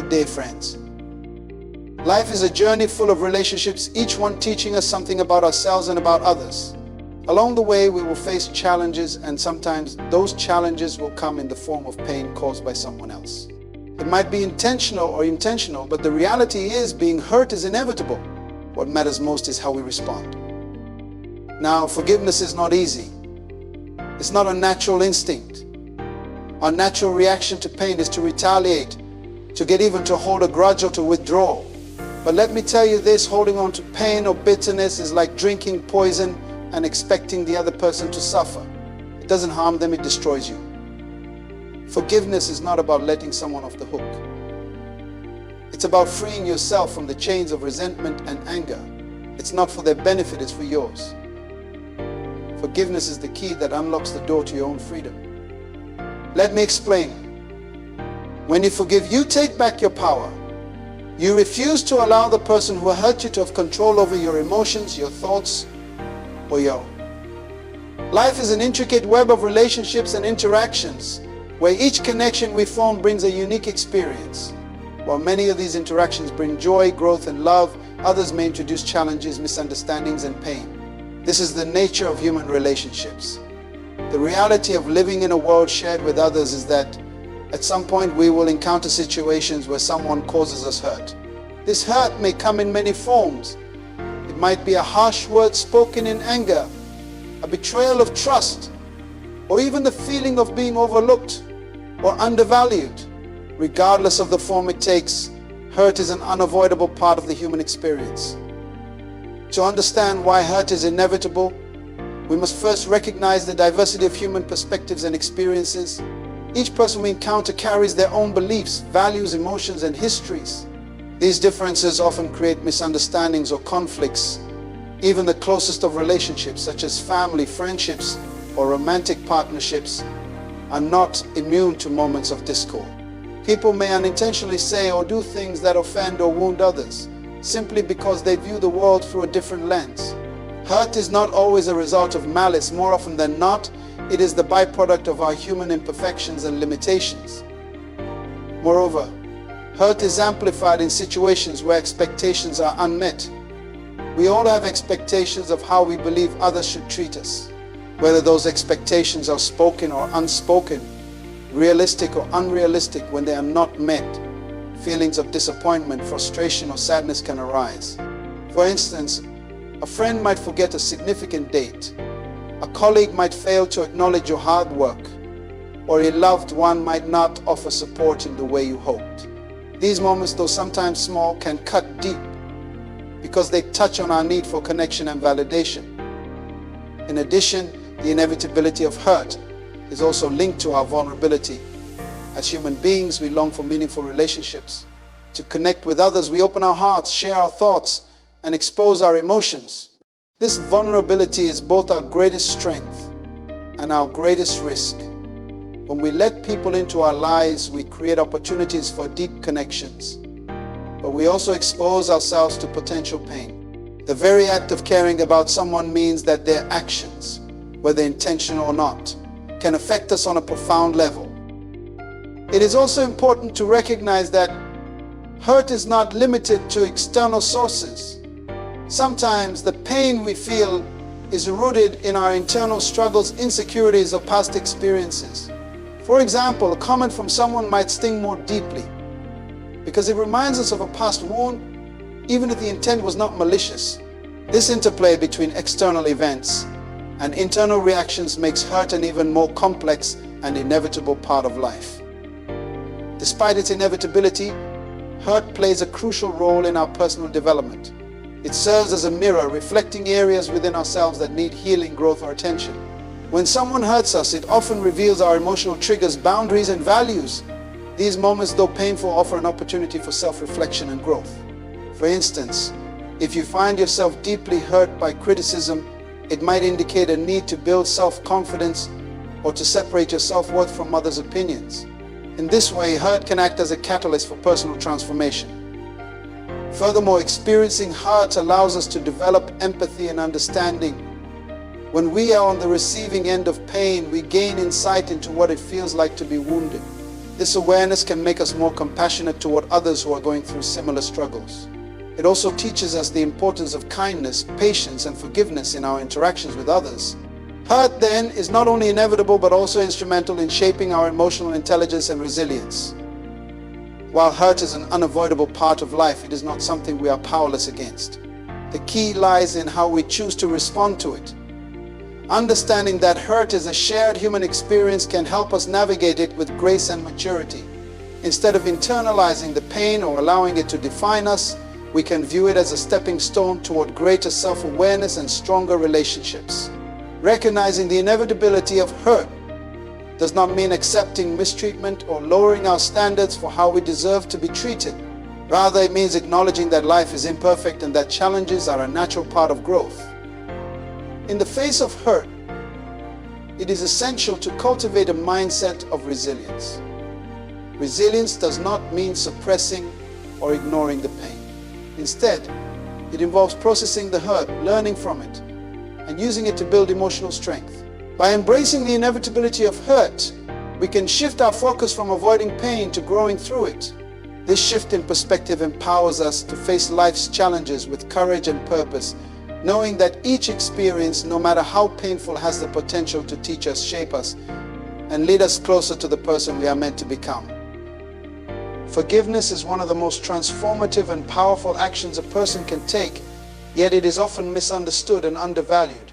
Good day, friends. Life is a journey full of relationships, each one teaching us something about ourselves and about others. Along the way, we will face challenges, and sometimes those challenges will come in the form of pain caused by someone else. It might be intentional, but the reality is being hurt is inevitable. What matters most is how we respond. Now, forgiveness is not easy. It's not a natural instinct. Our natural reaction to pain is to retaliate, to get even, to hold a grudge, or to withdraw. But let me tell you this, holding on to pain or bitterness is like drinking poison and expecting the other person to suffer. It doesn't harm them, it destroys you. Forgiveness is not about letting someone off the hook. It's about freeing yourself from the chains of resentment and anger. It's not for their benefit, it's for yours. Forgiveness is the key that unlocks the door to your own freedom. Let me explain. When you forgive, you take back your power. You refuse to allow the person who hurt you to have control over your emotions, your thoughts, or your own. Life is an intricate web of relationships and interactions, where each connection we form brings a unique experience. While many of these interactions bring joy, growth, and love, others may introduce challenges, misunderstandings, and pain. This is the nature of human relationships. The reality of living in a world shared with others is that at some point we will encounter situations where someone causes us hurt. This hurt may come in many forms. It might be a harsh word spoken in anger, a betrayal of trust, or even the feeling of being overlooked or undervalued. Regardless of the form it takes, hurt is an unavoidable part of the human experience. To understand why hurt is inevitable, we must first recognize the diversity of human perspectives and experiences. Each person we encounter carries their own beliefs, values, emotions, and histories. These differences often create misunderstandings or conflicts. Even the closest of relationships, such as family, friendships, or romantic partnerships, are not immune to moments of discord. People may unintentionally say or do things that offend or wound others, simply because they view the world through a different lens. Hurt is not always a result of malice. More often than not, it is the byproduct of our human imperfections and limitations. Moreover, hurt is amplified in situations where expectations are unmet. We all have expectations of how we believe others should treat us. Whether those expectations are spoken or unspoken, realistic or unrealistic, when they are not met, feelings of disappointment, frustration, or sadness can arise. For instance, a friend might forget a significant date. A colleague might fail to acknowledge your hard work, or a loved one might not offer support in the way you hoped. These moments, though sometimes small, can cut deep because they touch on our need for connection and validation. In addition, the inevitability of hurt is also linked to our vulnerability. As human beings, we long for meaningful relationships. To connect with others, we open our hearts, share our thoughts, and expose our emotions. This vulnerability is both our greatest strength and our greatest risk. When we let people into our lives, we create opportunities for deep connections, but we also expose ourselves to potential pain. The very act of caring about someone means that their actions, whether intentional or not, can affect us on a profound level. It is also important to recognize that hurt is not limited to external sources. Sometimes the pain we feel is rooted in our internal struggles, insecurities, or past experiences. For example, a comment from someone might sting more deeply because it reminds us of a past wound, even if the intent was not malicious. This interplay between external events and internal reactions makes hurt an even more complex and inevitable part of life. Despite its inevitability, hurt plays a crucial role in our personal development. It serves as a mirror, reflecting areas within ourselves that need healing, growth, or attention. When someone hurts us, it often reveals our emotional triggers, boundaries, and values. These moments, though painful, offer an opportunity for self-reflection and growth. For instance, if you find yourself deeply hurt by criticism, it might indicate a need to build self-confidence or to separate your self-worth from others' opinions. In this way, hurt can act as a catalyst for personal transformation. Furthermore, experiencing hurt allows us to develop empathy and understanding. When we are on the receiving end of pain, we gain insight into what it feels like to be wounded. This awareness can make us more compassionate toward others who are going through similar struggles. It also teaches us the importance of kindness, patience, and forgiveness in our interactions with others. Hurt, then, is not only inevitable but also instrumental in shaping our emotional intelligence and resilience. While hurt is an unavoidable part of life, it is not something we are powerless against. The key lies in how we choose to respond to it. Understanding that hurt is a shared human experience can help us navigate it with grace and maturity. Instead of internalizing the pain or allowing it to define us, we can view it as a stepping stone toward greater self-awareness and stronger relationships. Recognizing the inevitability of hurt does not mean accepting mistreatment or lowering our standards for how we deserve to be treated. Rather, it means acknowledging that life is imperfect and that challenges are a natural part of growth. In the face of hurt, it is essential to cultivate a mindset of resilience. Resilience does not mean suppressing or ignoring the pain. Instead, it involves processing the hurt, learning from it, and using it to build emotional strength. By embracing the inevitability of hurt, we can shift our focus from avoiding pain to growing through it. This shift in perspective empowers us to face life's challenges with courage and purpose, knowing that each experience, no matter how painful, has the potential to teach us, shape us, and lead us closer to the person we are meant to become. Forgiveness is one of the most transformative and powerful actions a person can take, yet it is often misunderstood and undervalued.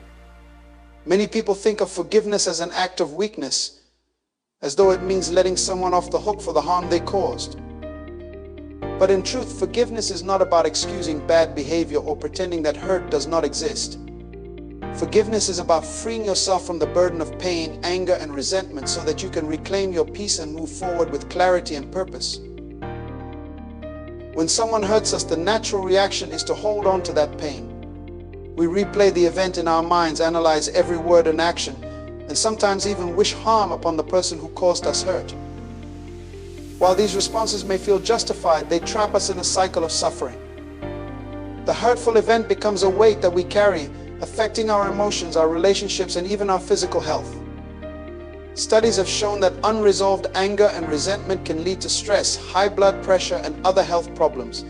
Many people think of forgiveness as an act of weakness, as though it means letting someone off the hook for the harm they caused. But in truth, forgiveness is not about excusing bad behavior or pretending that hurt does not exist. Forgiveness is about freeing yourself from the burden of pain, anger, and resentment so that you can reclaim your peace and move forward with clarity and purpose. When someone hurts us, the natural reaction is to hold on to that pain. We replay the event in our minds, analyze every word and action, and sometimes even wish harm upon the person who caused us hurt. While these responses may feel justified, they trap us in a cycle of suffering. The hurtful event becomes a weight that we carry, affecting our emotions, our relationships, and even our physical health. Studies have shown that unresolved anger and resentment can lead to stress, high blood pressure, and other health problems.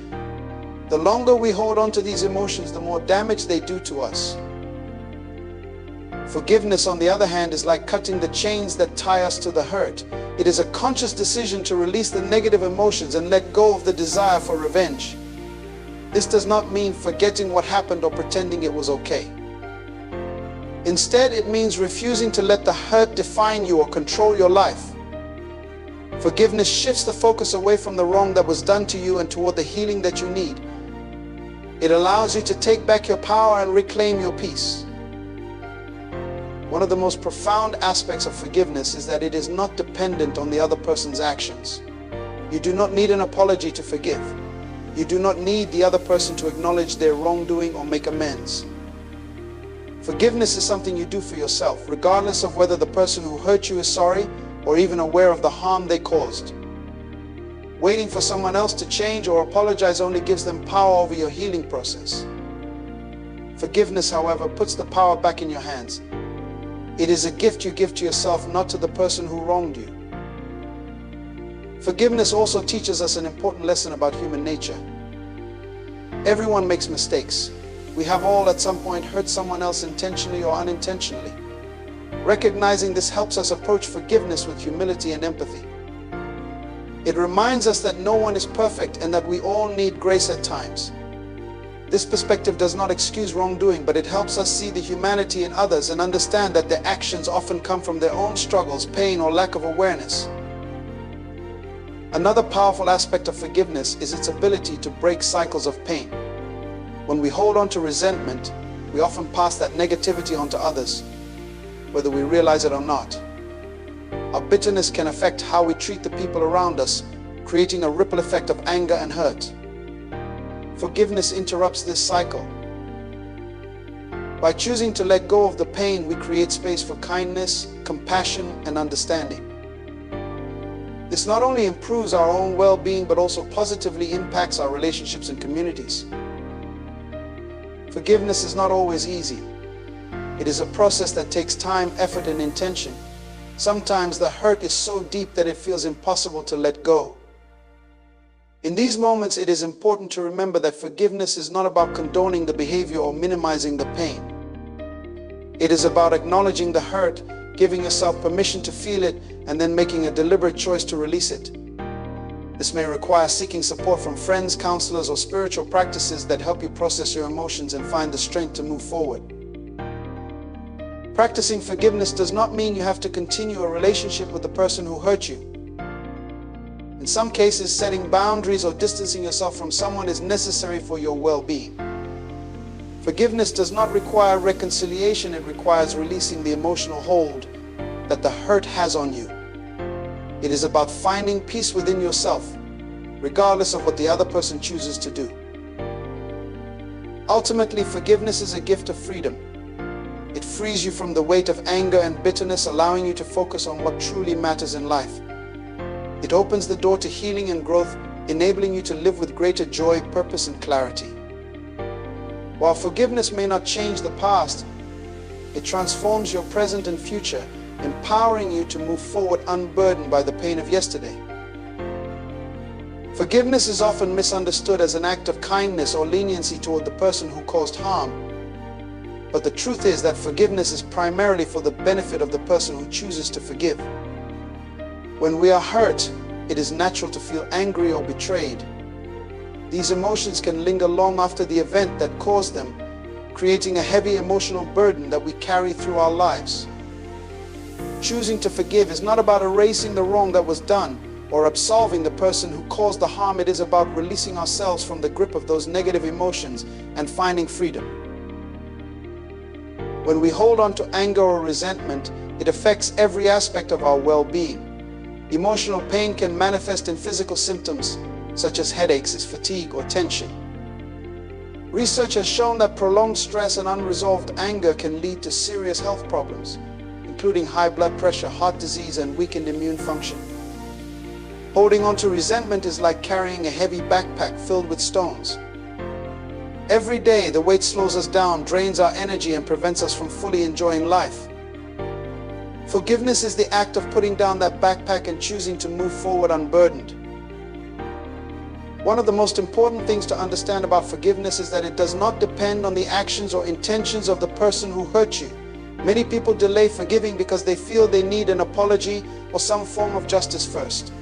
The longer we hold on to these emotions, the more damage they do to us. Forgiveness, on the other hand, is like cutting the chains that tie us to the hurt. It is a conscious decision to release the negative emotions and let go of the desire for revenge. This does not mean forgetting what happened or pretending it was okay. Instead, it means refusing to let the hurt define you or control your life. Forgiveness shifts the focus away from the wrong that was done to you and toward the healing that you need. It allows you to take back your power and reclaim your peace. One of the most profound aspects of forgiveness is that it is not dependent on the other person's actions. You do not need an apology to forgive. You do not need the other person to acknowledge their wrongdoing or make amends. Forgiveness is something you do for yourself, regardless of whether the person who hurt you is sorry or even aware of the harm they caused. Waiting for someone else to change or apologize only gives them power over your healing process. Forgiveness, however, puts the power back in your hands. It is a gift you give to yourself, not to the person who wronged you. Forgiveness also teaches us an important lesson about human nature. Everyone makes mistakes. We have all at some point hurt someone else intentionally or unintentionally. Recognizing this helps us approach forgiveness with humility and empathy. It reminds us that no one is perfect and that we all need grace at times. This perspective does not excuse wrongdoing, but it helps us see the humanity in others and understand that their actions often come from their own struggles, pain, or lack of awareness. Another powerful aspect of forgiveness is its ability to break cycles of pain. When we hold on to resentment, we often pass that negativity on to others, whether we realize it or not. Our bitterness can affect how we treat the people around us, creating a ripple effect of anger and hurt. Forgiveness interrupts this cycle. By choosing to let go of the pain, we create space for kindness, compassion, and understanding. This not only improves our own well-being, but also positively impacts our relationships and communities. Forgiveness is not always easy. It is a process that takes time, effort, and intention. Sometimes the hurt is so deep that it feels impossible to let go. In these moments, it is important to remember that forgiveness is not about condoning the behavior or minimizing the pain. It is about acknowledging the hurt, giving yourself permission to feel it, and then making a deliberate choice to release it. This may require seeking support from friends, counselors, or spiritual practices that help you process your emotions and find the strength to move forward. Practicing forgiveness does not mean you have to continue a relationship with the person who hurt you. In some cases, setting boundaries or distancing yourself from someone is necessary for your well-being. Forgiveness does not require reconciliation, it requires releasing the emotional hold that the hurt has on you. It is about finding peace within yourself, regardless of what the other person chooses to do. Ultimately, forgiveness is a gift of freedom. It frees you from the weight of anger and bitterness, allowing you to focus on what truly matters in life. It opens the door to healing and growth, enabling you to live with greater joy, purpose, and clarity. While forgiveness may not change the past, it transforms your present and future, empowering you to move forward unburdened by the pain of yesterday. Forgiveness is often misunderstood as an act of kindness or leniency toward the person who caused harm. But the truth is that forgiveness is primarily for the benefit of the person who chooses to forgive. When we are hurt, it is natural to feel angry or betrayed. These emotions can linger long after the event that caused them, creating a heavy emotional burden that we carry through our lives. Choosing to forgive is not about erasing the wrong that was done or absolving the person who caused the harm. It is about releasing ourselves from the grip of those negative emotions and finding freedom. When we hold on to anger or resentment, it affects every aspect of our well-being. Emotional pain can manifest in physical symptoms, such as headaches, fatigue, or tension. Research has shown that prolonged stress and unresolved anger can lead to serious health problems, including high blood pressure, heart disease, and weakened immune function. Holding on to resentment is like carrying a heavy backpack filled with stones. Every day, the weight slows us down, drains our energy, and prevents us from fully enjoying life. Forgiveness is the act of putting down that backpack and choosing to move forward unburdened. One of the most important things to understand about forgiveness is that it does not depend on the actions or intentions of the person who hurt you. Many people delay forgiving because they feel they need an apology or some form of justice first.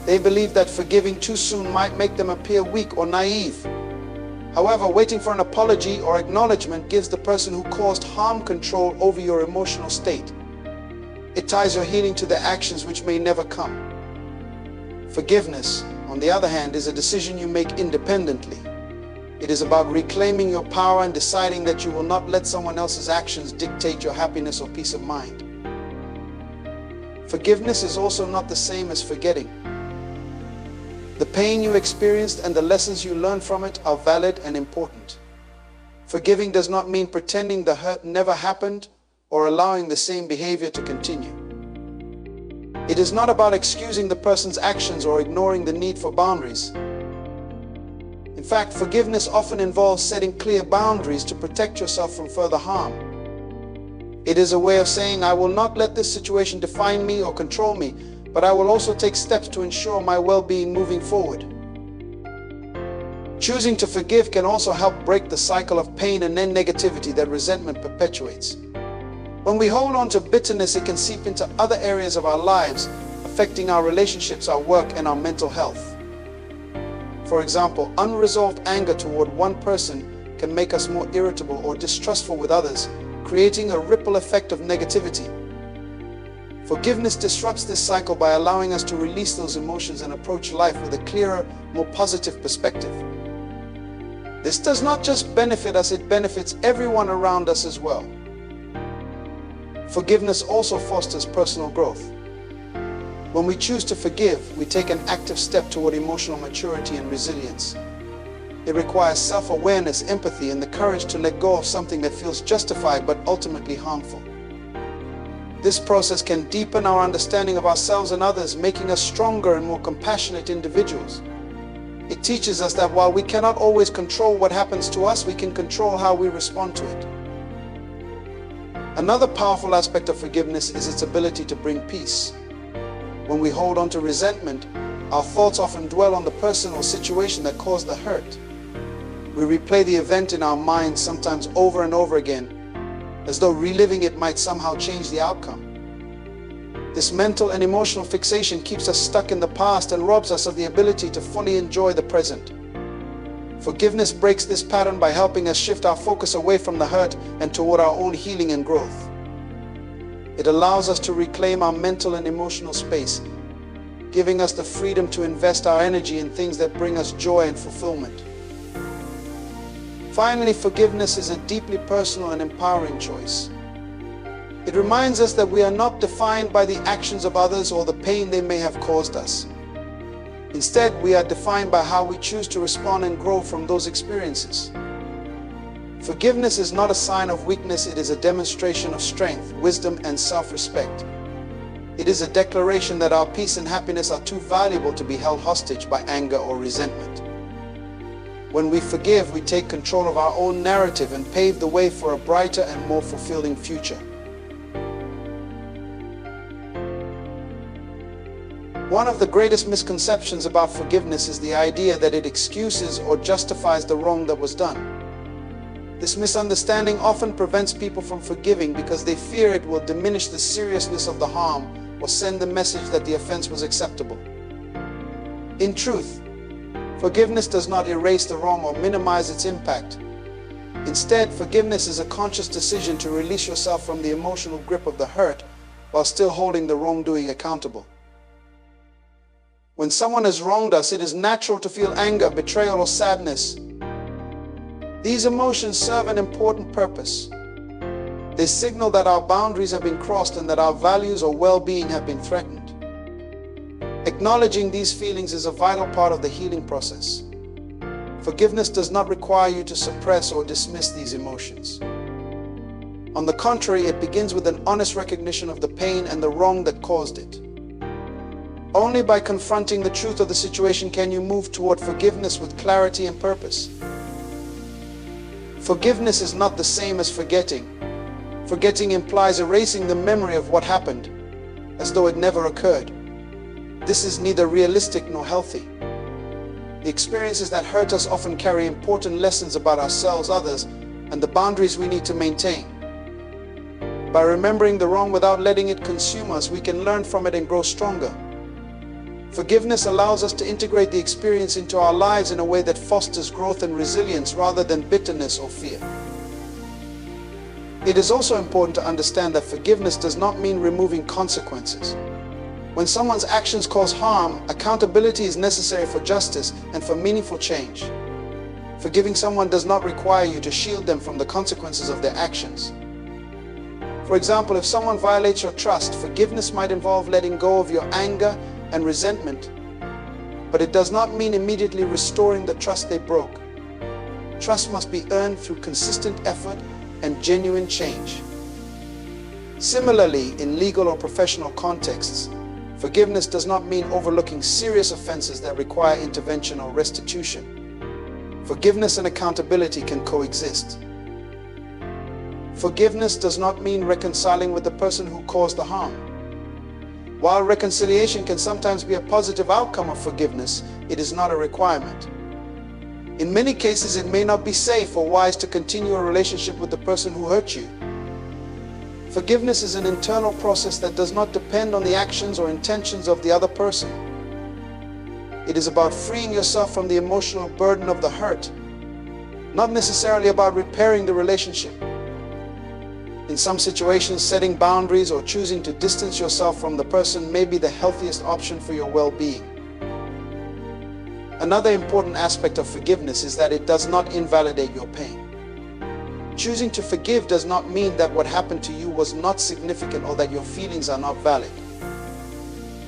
They believe that forgiving too soon might make them appear weak or naive. However, waiting for an apology or acknowledgement gives the person who caused harm control over your emotional state. It ties your healing to their actions, which may never come. Forgiveness, on the other hand, is a decision you make independently. It is about reclaiming your power and deciding that you will not let someone else's actions dictate your happiness or peace of mind. Forgiveness is also not the same as forgetting. The pain you experienced and the lessons you learned from it are valid and important. Forgiving does not mean pretending the hurt never happened or allowing the same behavior to continue. It is not about excusing the person's actions or ignoring the need for boundaries. In fact, forgiveness often involves setting clear boundaries to protect yourself from further harm. It is a way of saying, I will not let this situation define me or control me, but I will also take steps to ensure my well-being moving forward. Choosing to forgive can also help break the cycle of pain and then negativity that resentment perpetuates. When we hold on to bitterness, it can seep into other areas of our lives, affecting our relationships, our work, and our mental health. For example, unresolved anger toward one person can make us more irritable or distrustful with others, creating a ripple effect of negativity. Forgiveness disrupts this cycle by allowing us to release those emotions and approach life with a clearer, more positive perspective. This does not just benefit us, it benefits everyone around us as well. Forgiveness also fosters personal growth. When we choose to forgive, we take an active step toward emotional maturity and resilience. It requires self-awareness, empathy, and the courage to let go of something that feels justified but ultimately harmful. This process can deepen our understanding of ourselves and others, making us stronger and more compassionate individuals. It teaches us that while we cannot always control what happens to us, we can control how we respond to it. Another powerful aspect of forgiveness is its ability to bring peace. When we hold on to resentment, our thoughts often dwell on the person or situation that caused the hurt. We replay the event in our minds, sometimes over and over again, as though reliving it might somehow change the outcome. This mental and emotional fixation keeps us stuck in the past and robs us of the ability to fully enjoy the present. Forgiveness breaks this pattern by helping us shift our focus away from the hurt and toward our own healing and growth. It allows us to reclaim our mental and emotional space, giving us the freedom to invest our energy in things that bring us joy and fulfillment. Finally, forgiveness is a deeply personal and empowering choice. It reminds us that we are not defined by the actions of others or the pain they may have caused us. Instead, we are defined by how we choose to respond and grow from those experiences. Forgiveness is not a sign of weakness, it is a demonstration of strength, wisdom, and self-respect. It is a declaration that our peace and happiness are too valuable to be held hostage by anger or resentment. When we forgive, we take control of our own narrative and pave the way for a brighter and more fulfilling future. One of the greatest misconceptions about forgiveness is the idea that it excuses or justifies the wrong that was done. This misunderstanding often prevents people from forgiving because they fear it will diminish the seriousness of the harm or send the message that the offense was acceptable. In truth, forgiveness does not erase the wrong or minimize its impact. Instead, forgiveness is a conscious decision to release yourself from the emotional grip of the hurt while still holding the wrongdoing accountable. When someone has wronged us, it is natural to feel anger, betrayal, or sadness. These emotions serve an important purpose. They signal that our boundaries have been crossed and that our values or well-being have been threatened. Acknowledging these feelings is a vital part of the healing process. Forgiveness does not require you to suppress or dismiss these emotions. On the contrary, it begins with an honest recognition of the pain and the wrong that caused it. Only by confronting the truth of the situation can you move toward forgiveness with clarity and purpose. Forgiveness is not the same as forgetting. Forgetting implies erasing the memory of what happened, as though it never occurred. This is neither realistic nor healthy. The experiences that hurt us often carry important lessons about ourselves, others, and the boundaries we need to maintain. By remembering the wrong without letting it consume us, we can learn from it and grow stronger. Forgiveness allows us to integrate the experience into our lives in a way that fosters growth and resilience rather than bitterness or fear. It is also important to understand that forgiveness does not mean removing consequences. When someone's actions cause harm, accountability is necessary for justice and for meaningful change. Forgiving someone does not require you to shield them from the consequences of their actions. For example, if someone violates your trust, forgiveness might involve letting go of your anger and resentment, but it does not mean immediately restoring the trust they broke. Trust must be earned through consistent effort and genuine change. Similarly, in legal or professional contexts, forgiveness does not mean overlooking serious offenses that require intervention or restitution. Forgiveness and accountability can coexist. Forgiveness does not mean reconciling with the person who caused the harm. While reconciliation can sometimes be a positive outcome of forgiveness, it is not a requirement. In many cases, it may not be safe or wise to continue a relationship with the person who hurt you. Forgiveness is an internal process that does not depend on the actions or intentions of the other person. It is about freeing yourself from the emotional burden of the hurt, not necessarily about repairing the relationship. In some situations, setting boundaries or choosing to distance yourself from the person may be the healthiest option for your well-being. Another important aspect of forgiveness is that it does not invalidate your pain. Choosing to forgive does not mean that what happened to you was not significant or that your feelings are not valid.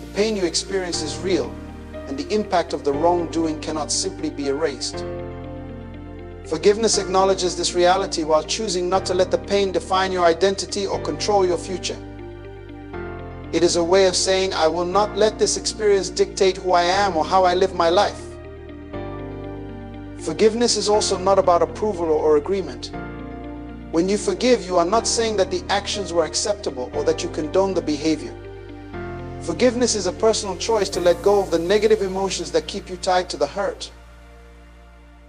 The pain you experience is real, and the impact of the wrongdoing cannot simply be erased. Forgiveness acknowledges this reality while choosing not to let the pain define your identity or control your future. It is a way of saying, I will not let this experience dictate who I am or how I live my life. Forgiveness is also not about approval or agreement. When you forgive, you are not saying that the actions were acceptable or that you condone the behavior. Forgiveness is a personal choice to let go of the negative emotions that keep you tied to the hurt.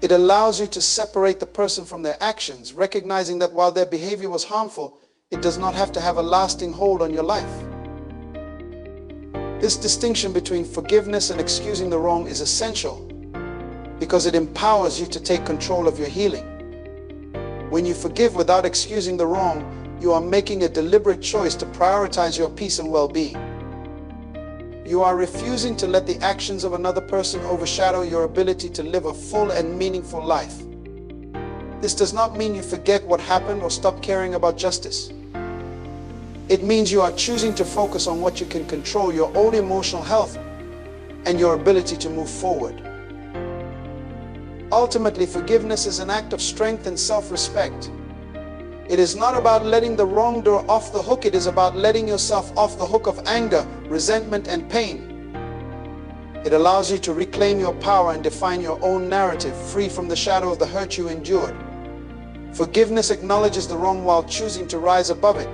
It allows you to separate the person from their actions, recognizing that while their behavior was harmful, it does not have to have a lasting hold on your life. This distinction between forgiveness and excusing the wrong is essential because it empowers you to take control of your healing. When you forgive without excusing the wrong, you are making a deliberate choice to prioritize your peace and well-being. You are refusing to let the actions of another person overshadow your ability to live a full and meaningful life. This does not mean you forget what happened or stop caring about justice. It means you are choosing to focus on what you can control, your own emotional health, and your ability to move forward. Ultimately, forgiveness is an act of strength and self-respect. It is not about letting the wrongdoer off the hook. It is about letting yourself off the hook of anger, resentment, and pain. It allows you to reclaim your power and define your own narrative, free from the shadow of the hurt you endured. Forgiveness acknowledges the wrong while choosing to rise above it,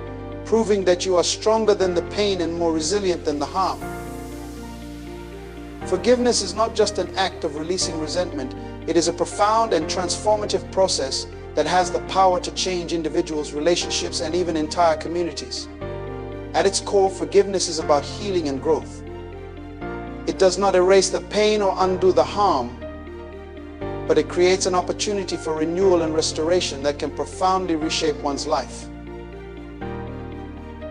proving that you are stronger than the pain and more resilient than the harm. Forgiveness is not just an act of releasing resentment. It is a profound and transformative process that has the power to change individuals, relationships, and even entire communities. At its core, forgiveness is about healing and growth. It does not erase the pain or undo the harm, but it creates an opportunity for renewal and restoration that can profoundly reshape one's life.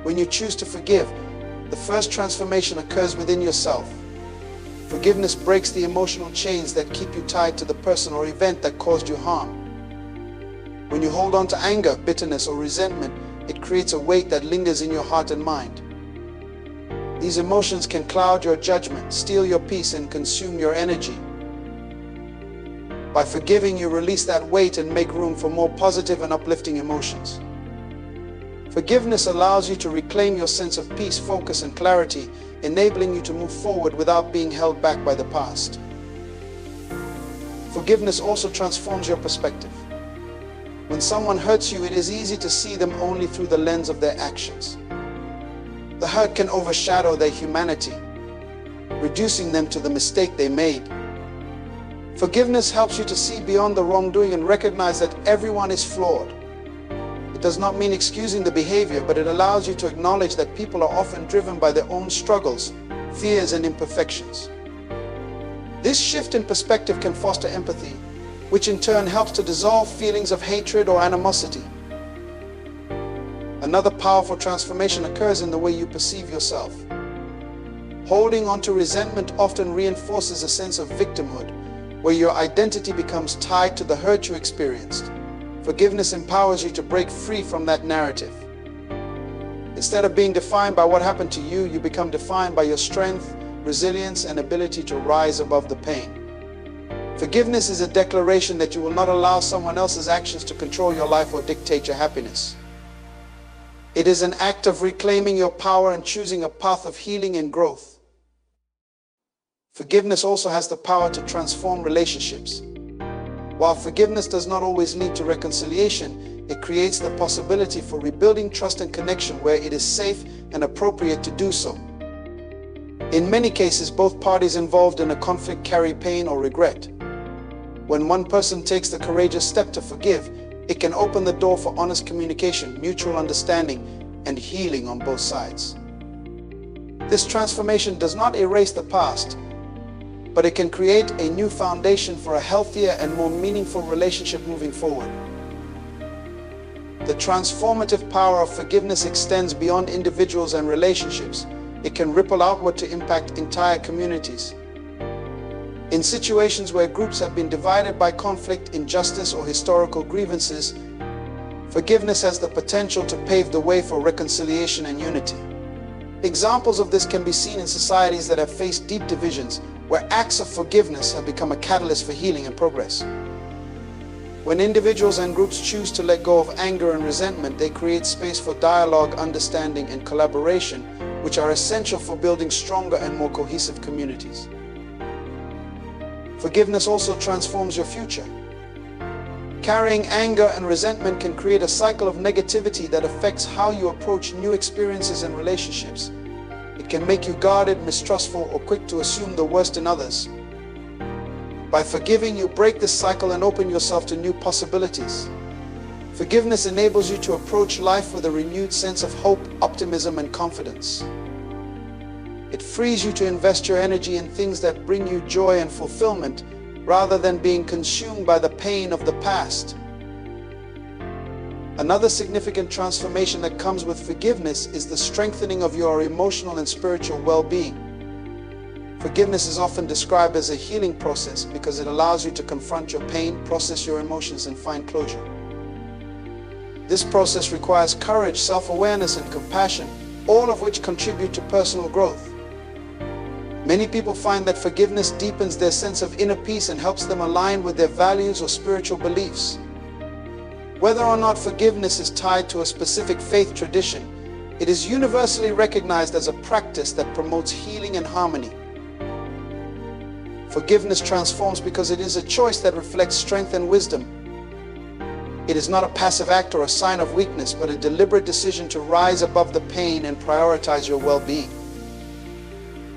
When you choose to forgive, the first transformation occurs within yourself. Forgiveness breaks the emotional chains that keep you tied to the person or event that caused you harm. When you hold on to anger, bitterness, or resentment, it creates a weight that lingers in your heart and mind. These emotions can cloud your judgment, steal your peace, and consume your energy. By forgiving, you release that weight and make room for more positive and uplifting emotions. Forgiveness allows you to reclaim your sense of peace, focus, and clarity, enabling you to move forward without being held back by the past. Forgiveness also transforms your perspective. When someone hurts you, it is easy to see them only through the lens of their actions. The hurt can overshadow their humanity, reducing them to the mistake they made. Forgiveness helps you to see beyond the wrongdoing and recognize that everyone is flawed. It does not mean excusing the behavior, but it allows you to acknowledge that people are often driven by their own struggles, fears, and imperfections. This shift in perspective can foster empathy, which in turn helps to dissolve feelings of hatred or animosity. Another powerful transformation occurs in the way you perceive yourself. Holding on to resentment often reinforces a sense of victimhood, where your identity becomes tied to the hurt you experienced. Forgiveness empowers you to break free from that narrative. Instead of being defined by what happened to you, you become defined by your strength, resilience, and ability to rise above the pain. Forgiveness is a declaration that you will not allow someone else's actions to control your life or dictate your happiness. It is an act of reclaiming your power and choosing a path of healing and growth. Forgiveness also has the power to transform relationships. While forgiveness does not always lead to reconciliation, it creates the possibility for rebuilding trust and connection where it is safe and appropriate to do so. In many cases, both parties involved in a conflict carry pain or regret. When one person takes the courageous step to forgive, it can open the door for honest communication, mutual understanding, and healing on both sides. This transformation does not erase the past, but it can create a new foundation for a healthier and more meaningful relationship moving forward. The transformative power of forgiveness extends beyond individuals and relationships. It can ripple outward to impact entire communities. In situations where groups have been divided by conflict, injustice, or historical grievances, forgiveness has the potential to pave the way for reconciliation and unity. Examples of this can be seen in societies that have faced deep divisions, where acts of forgiveness have become a catalyst for healing and progress. When individuals and groups choose to let go of anger and resentment, they create space for dialogue, understanding, and collaboration, which are essential for building stronger and more cohesive communities. Forgiveness also transforms your future. Carrying anger and resentment can create a cycle of negativity that affects how you approach new experiences and relationships. It can make you guarded, mistrustful, or quick to assume the worst in others. By forgiving, you break this cycle and open yourself to new possibilities. Forgiveness enables you to approach life with a renewed sense of hope, optimism, and confidence. It frees you to invest your energy in things that bring you joy and fulfillment, rather than being consumed by the pain of the past. Another significant transformation that comes with forgiveness is the strengthening of your emotional and spiritual well-being. Forgiveness is often described as a healing process because it allows you to confront your pain, process your emotions, and find closure. This process requires courage, self-awareness, and compassion, all of which contribute to personal growth. Many people find that forgiveness deepens their sense of inner peace and helps them align with their values or spiritual beliefs. Whether or not forgiveness is tied to a specific faith tradition, it is universally recognized as a practice that promotes healing and harmony. Forgiveness transforms because it is a choice that reflects strength and wisdom. It is not a passive act or a sign of weakness, but a deliberate decision to rise above the pain and prioritize your well-being.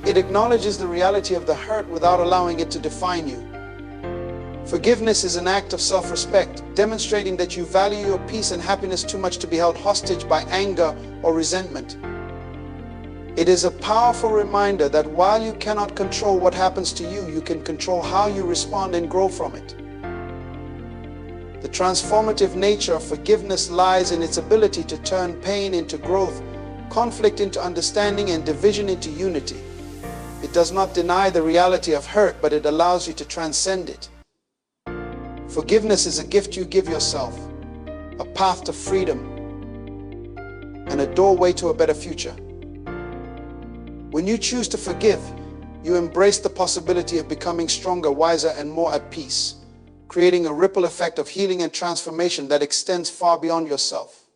It acknowledges the reality of the hurt without allowing it to define you. Forgiveness is an act of self-respect, demonstrating that you value your peace and happiness too much to be held hostage by anger or resentment. It is a powerful reminder that while you cannot control what happens to you, you can control how you respond and grow from it. The transformative nature of forgiveness lies in its ability to turn pain into growth, conflict into understanding, and division into unity. It does not deny the reality of hurt, but it allows you to transcend it. Forgiveness is a gift you give yourself, a path to freedom, and a doorway to a better future. When you choose to forgive, you embrace the possibility of becoming stronger, wiser, and more at peace, creating a ripple effect of healing and transformation that extends far beyond yourself.